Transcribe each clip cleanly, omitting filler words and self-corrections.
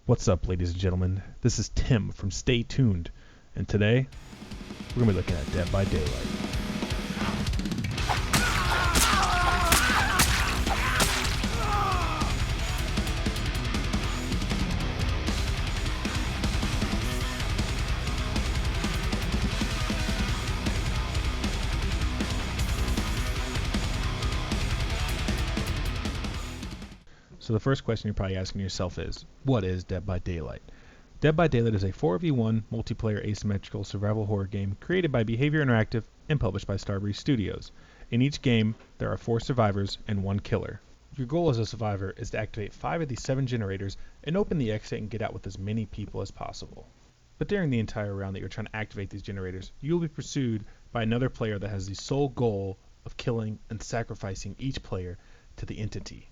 What's up, ladies and gentlemen? This is Tim from Stay Tuned, and today we're going to be looking at Dead by Daylight. So the first question you're probably asking yourself is, what is Dead by Daylight? Dead by Daylight is a 4v1 multiplayer asymmetrical survival horror game created by Behaviour Interactive and published by Starbreeze Studios. In each game, there are 4 survivors and 1 killer. Your goal as a survivor is to activate 5 of these 7 generators and open the exit and get out with as many people as possible. But during the entire round that you're trying to activate these generators, you will be pursued by another player that has the sole goal of killing and sacrificing each player to the entity.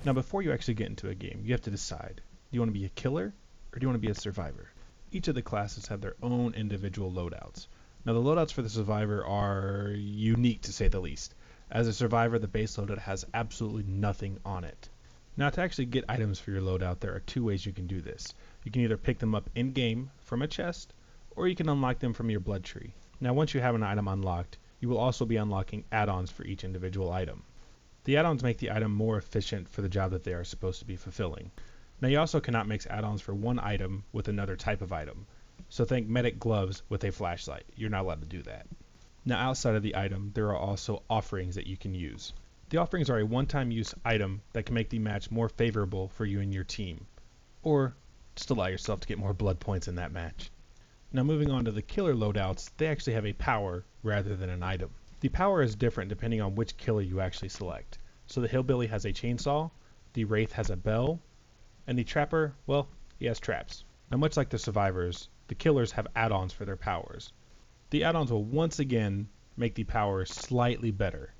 Now, before you actually get into a game, you have to decide, do you want to be a killer or do you want to be a survivor? Each of the classes have their own individual loadouts. Now, the loadouts for the survivor are unique to say the least. As a survivor, the base loadout has absolutely nothing on it. Now, to actually get items for your loadout, there are 2 ways you can do this. You can either pick them up in-game from a chest, or you can unlock them from your blood tree. Now, once you have an item unlocked, you will also be unlocking add-ons for each individual item. The add-ons make the item more efficient for the job that they are supposed to be fulfilling. Now, you also cannot mix add-ons for one item with another type of item. So think medic gloves with a flashlight. You're not allowed to do that. Now, outside of the item, there are also offerings that you can use. The offerings are a one-time use item that can make the match more favorable for you and your team, or just allow yourself to get more blood points in that match. Now, moving on to the killer loadouts, they actually have a power rather than an item. The power is different depending on which killer you actually select. So the Hillbilly has a chainsaw, the Wraith has a bell, and the Trapper, well, he has traps. Now, much like the survivors, the killers have add-ons for their powers. The add-ons will once again make the power slightly better.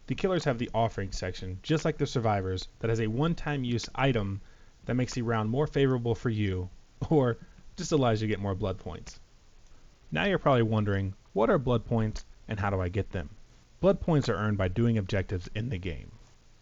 The killers have the offering section, just like the survivors, that has a one-time use item that makes the round more favorable for you, or just allows you to get more blood points. Now you're probably wondering, what are blood points and how do I get them? Blood points are earned by doing objectives in the game.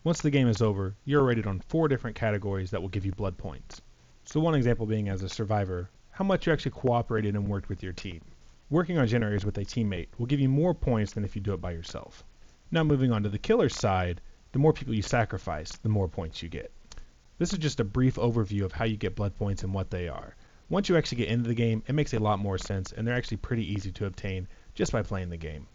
Once the game is over, you're rated on 4 different categories that will give you blood points. So one example being as a survivor, how much you actually cooperated and worked with your team. Working on generators with a teammate will give you more points than if you do it by yourself. Now moving on to the killer side, the more people you sacrifice, the more points you get. This is just a brief overview of how you get blood points and what they are. Once you actually get into the game, it makes a lot more sense, and they're actually pretty easy to obtain just by playing the game.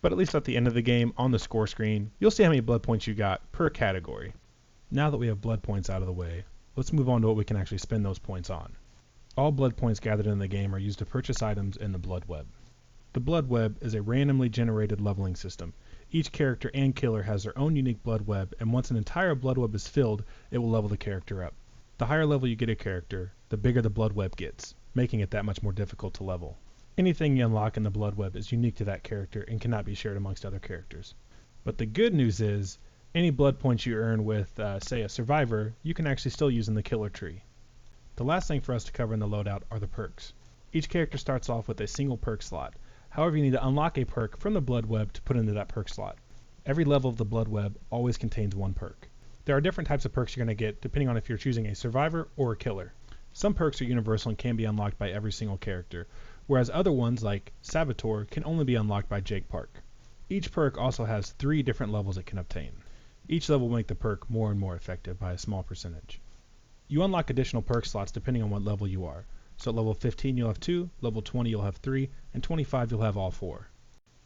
But at least at the end of the game, on the score screen, you'll see how many blood points you got per category. Now that we have blood points out of the way, let's move on to what we can actually spend those points on. All blood points gathered in the game are used to purchase items in the Blood Web. The Blood Web is a randomly generated leveling system. Each character and killer has their own unique Blood Web, and once an entire Blood Web is filled, it will level the character up. The higher level you get a character, the bigger the Blood Web gets, making it that much more difficult to level. Anything you unlock in the Blood Web is unique to that character and cannot be shared amongst other characters. But the good news is, any blood points you earn with, say, a survivor, you can actually still use in the killer tree. The last thing for us to cover in the loadout are the perks. Each character starts off with a single perk slot. However, you need to unlock a perk from the Blood Web to put into that perk slot. Every level of the Blood Web always contains 1 perk. There are different types of perks you're going to get depending on if you're choosing a survivor or a killer. Some perks are universal and can be unlocked by every single character, whereas other ones, like Saboteur, can only be unlocked by Jake Park. Each perk also has 3 different levels it can obtain. Each level will make the perk more and more effective by a small percentage. You unlock additional perk slots depending on what level you are. So at level 15 you'll have 2, level 20 you'll have 3, and 25 you'll have all 4.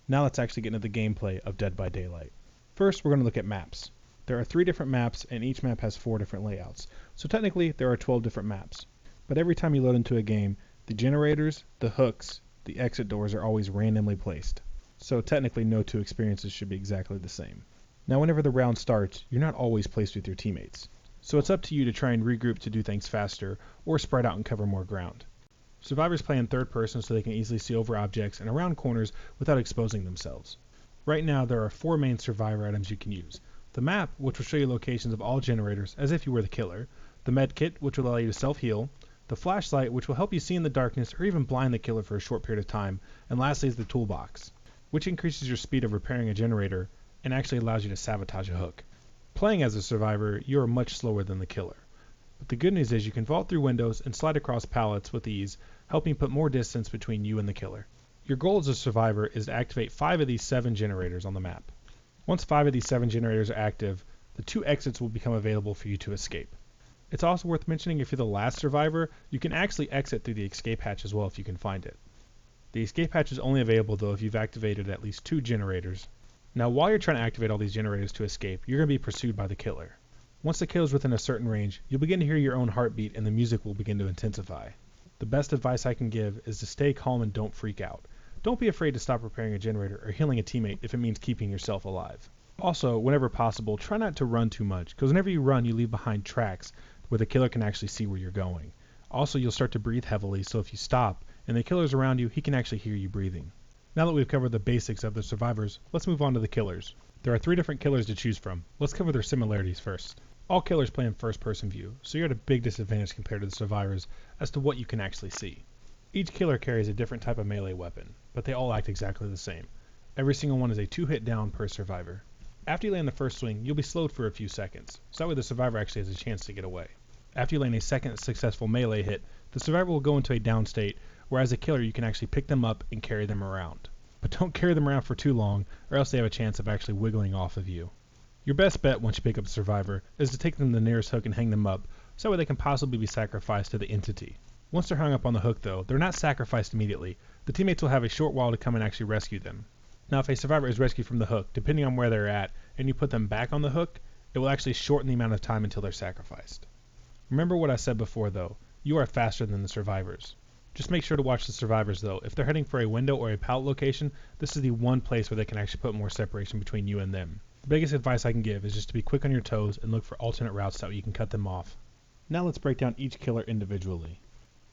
Now let's actually get into the gameplay of Dead by Daylight. First, we're going to look at maps. There are 3 different maps, and each map has 4 different layouts. So technically, there are 12 different maps. But every time you load into a game, the generators, the hooks, the exit doors are always randomly placed. So technically, no 2 experiences should be exactly the same. Now, whenever the round starts, you're not always placed with your teammates. So it's up to you to try and regroup to do things faster, or spread out and cover more ground. Survivors play in third person so they can easily see over objects and around corners without exposing themselves. Right now, there are 4 main survivor items you can use. The map, which will show you locations of all generators as if you were the killer. The med kit, which will allow you to self-heal. the flashlight, which will help you see in the darkness or even blind the killer for a short period of time, and lastly is the toolbox, which increases your speed of repairing a generator and actually allows you to sabotage a hook. Playing as a survivor, you are much slower than the killer. But the good news is you can vault through windows and slide across pallets with ease, helping put more distance between you and the killer. Your goal as a survivor is to activate 5 of these 7 generators on the map. Once 5 of these 7 generators are active, the 2 exits will become available for you to escape. It's also worth mentioning if you're the last survivor, you can actually exit through the escape hatch as well if you can find it. The escape hatch is only available though if you've activated at least 2 generators. Now while you're trying to activate all these generators to escape, you're going to be pursued by the killer. Once the killer's within a certain range, you'll begin to hear your own heartbeat and the music will begin to intensify. The best advice I can give is to stay calm and don't freak out. Don't be afraid to stop repairing a generator or healing a teammate if it means keeping yourself alive. Also, whenever possible, try not to run too much, because whenever you run, you leave behind tracks where the killer can actually see where you're going. Also, you'll start to breathe heavily, so if you stop and the killer's around you, he can actually hear you breathing. Now that we've covered the basics of the survivors, let's move on to the killers. There are 3 different killers to choose from. Let's cover their similarities first. All killers play in first-person view, so you're at a big disadvantage compared to the survivors as to what you can actually see. Each killer carries a different type of melee weapon, but they all act exactly the same. Every single one is a 2-hit down per survivor. After you land the first swing, you'll be slowed for a few seconds, so that way the survivor actually has a chance to get away. After you land a second successful melee hit, the survivor will go into a down state, where as a killer you can actually pick them up and carry them around. But don't carry them around for too long, or else they have a chance of actually wiggling off of you. Your best bet once you pick up a survivor is to take them to the nearest hook and hang them up, so that way they can possibly be sacrificed to the entity. Once they're hung up on the hook though, they're not sacrificed immediately. The teammates will have a short while to come and actually rescue them. Now if a survivor is rescued from the hook, depending on where they're at, and you put them back on the hook, it will actually shorten the amount of time until they're sacrificed. Remember what I said before though, you are faster than the survivors. Just make sure to watch the survivors though. If they're heading for a window or a pallet location, this is the one place where they can actually put more separation between you and them. The biggest advice I can give is just to be quick on your toes and look for alternate routes so you can cut them off. Now let's break down each killer individually.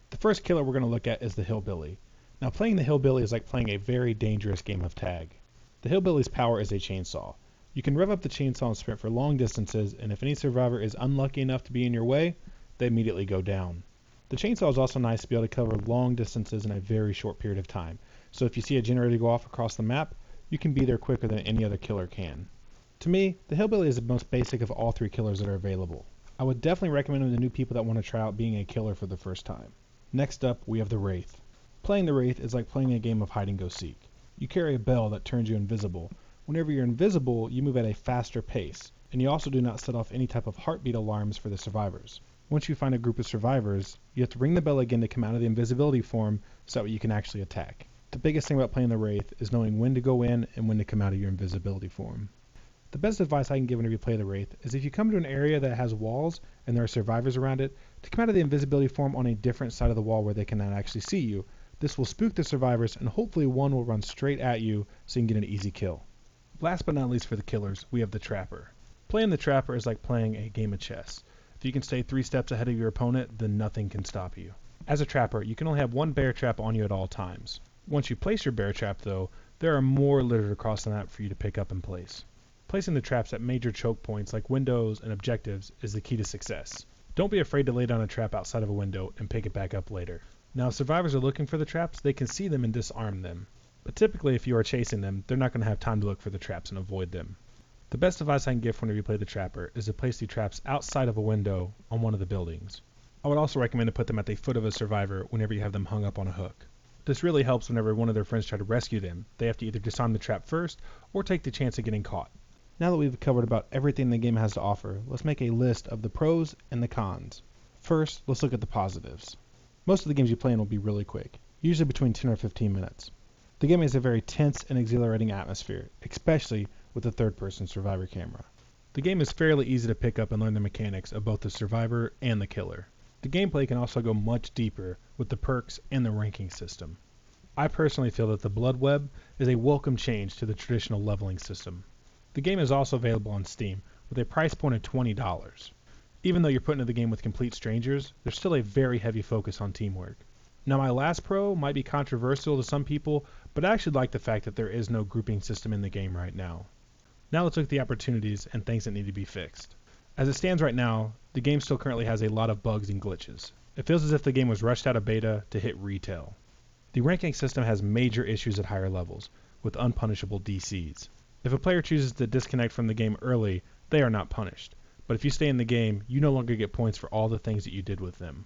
The first killer we're going to look at is the hillbilly. Now playing the hillbilly is like playing a very dangerous game of tag. The hillbilly's power is a chainsaw. You can rev up the chainsaw and sprint for long distances, and if any survivor is unlucky enough to be in your way, they immediately go down. The chainsaw is also nice to be able to cover long distances in a very short period of time. So if you see a generator go off across the map, you can be there quicker than any other killer can. To me, the hillbilly is the most basic of all 3 killers that are available. I would definitely recommend him to new people that want to try out being a killer for the first time. Next up, we have the Wraith. Playing the Wraith is like playing a game of hide and go seek. You carry a bell that turns you invisible. Whenever you're invisible, you move at a faster pace, and you also do not set off any type of heartbeat alarms for the survivors. Once you find a group of survivors, you have to ring the bell again to come out of the invisibility form so that you can actually attack. The biggest thing about playing the Wraith is knowing when to go in and when to come out of your invisibility form. The best advice I can give whenever you play the Wraith is if you come to an area that has walls and there are survivors around it, to come out of the invisibility form on a different side of the wall where they cannot actually see you. This will spook the survivors and hopefully one will run straight at you so you can get an easy kill. Last but not least for the killers, we have the Trapper. Playing the Trapper is like playing a game of chess. If you can stay 3 steps ahead of your opponent, then nothing can stop you. As a Trapper, you can only have 1 bear trap on you at all times. Once you place your bear trap though, there are more littered across the map for you to pick up and place. Placing the traps at major choke points like windows and objectives is the key to success. Don't be afraid to lay down a trap outside of a window and pick it back up later. Now if survivors are looking for the traps, they can see them and disarm them. But typically if you are chasing them, they're not going to have time to look for the traps and avoid them. The best advice I can give whenever you play the Trapper is to place the traps outside of a window on one of the buildings. I would also recommend to put them at the foot of a survivor whenever you have them hung up on a hook. This really helps whenever one of their friends try to rescue them. They have to either disarm the trap first or take the chance of getting caught. Now that we've covered about everything the game has to offer, let's make a list of the pros and the cons. First, let's look at the positives. Most of the games you play in will be really quick, usually between 10 or 15 minutes. The game has a very tense and exhilarating atmosphere, especially with the third-person survivor camera. The game is fairly easy to pick up and learn the mechanics of both the survivor and the killer. The gameplay can also go much deeper with the perks and the ranking system. I personally feel that the Blood Web is a welcome change to the traditional leveling system. The game is also available on Steam with a price point of $20. Even though you're put into the game with complete strangers, there's still a very heavy focus on teamwork. Now my last pro might be controversial to some people, but I actually like the fact that there is no grouping system in the game right now. Now let's look at the opportunities and things that need to be fixed. As it stands right now, the game still currently has a lot of bugs and glitches. It feels as if the game was rushed out of beta to hit retail. The ranking system has major issues at higher levels, with unpunishable DCs. If a player chooses to disconnect from the game early, they are not punished. But if you stay in the game, you no longer get points for all the things that you did with them.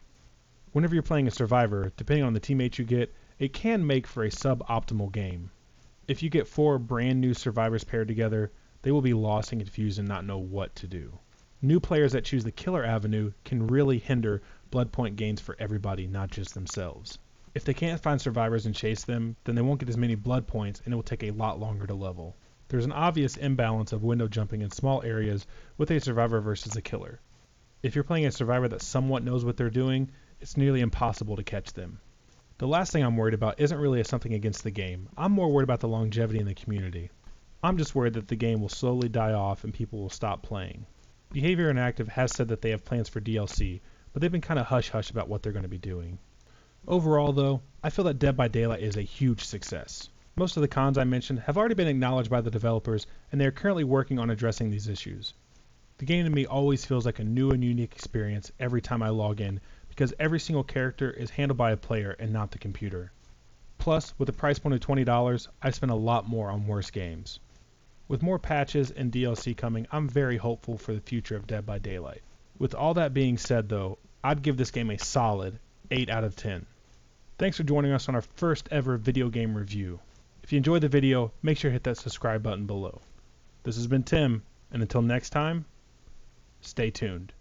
Whenever you're playing a survivor, depending on the teammates you get, it can make for a suboptimal game. If you get 4 brand new survivors paired together, they will be lost and confused and not know what to do. New players that choose the killer avenue can really hinder blood point gains for everybody, not just themselves. If they can't find survivors and chase them, then they won't get as many blood points and it will take a lot longer to level. There's an obvious imbalance of window jumping in small areas with a survivor versus a killer. If you're playing a survivor that somewhat knows what they're doing, it's nearly impossible to catch them. The last thing I'm worried about isn't really something against the game. I'm more worried about the longevity in the community. I'm just worried that the game will slowly die off and people will stop playing. Behaviour Interactive has said that they have plans for DLC, but they've been kind of hush-hush about what they're going to be doing. Overall though, I feel that Dead by Daylight is a huge success. Most of the cons I mentioned have already been acknowledged by the developers and they are currently working on addressing these issues. The game to me always feels like a new and unique experience every time I log in because every single character is handled by a player and not the computer. Plus, with a price point of $20, I spend a lot more on worse games. With more patches and DLC coming, I'm very hopeful for the future of Dead by Daylight. With all that being said though, I'd give this game a solid 8 out of 10. Thanks for joining us on our first ever video game review. If you enjoyed the video, make sure to hit that subscribe button below. This has been Tim, and until next time, stay tuned.